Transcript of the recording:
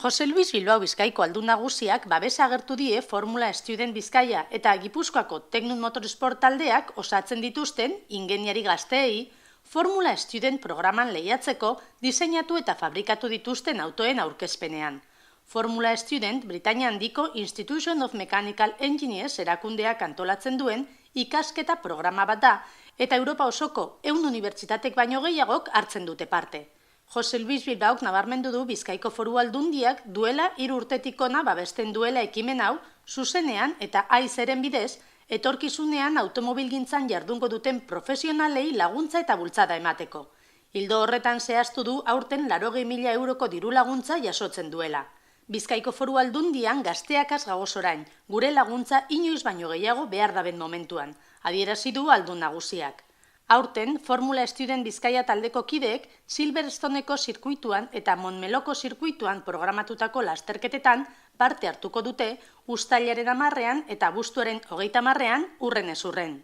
Jose Luis Bilbao Bizkaiko aldun nagusiak babesa agertu die Formula Student Bizkaia eta Gipuzkoako Teknun Motorsport taldeak osatzen dituzten ingeniari gazteei Formula Student programan lehiatzeko diseinatu eta fabrikatu dituzten autoen aurkezpenean. Formula Student Britainia handiko Institution of Mechanical Engineers erakundeak antolatzen duen ikasketa programa bat da eta Europa osoko 100 unibertsitatek baino gehiagok hartzen dute parte. Jose Luis Bilbaok nabarmendu du Bizkaiko Foru Aldundiak duela 3 urtetik hona babesten duela ekimen hau zuzenean eta aizeren bidez etorkizunean automobilgintzan jardungo duten profesionalei laguntza eta bultzada emateko. Ildo horretan zehaztu du aurten 80.000 euroko diru laguntza jasotzen duela. Bizkaiko Foru Aldundian gazteakaz gagoz orain, gure laguntza inoiz baino gehiago behar daben momentuan, adierazi du aldun nagusiak. Aurten, Formula Student Bizkaia taldeko kideek Silverstoneko zirkuituan eta Montmeloko zirkuituan programatutako lasterketetan parte hartuko dute uztailaren 10ean eta abuztuaren 30ean urrenez urren.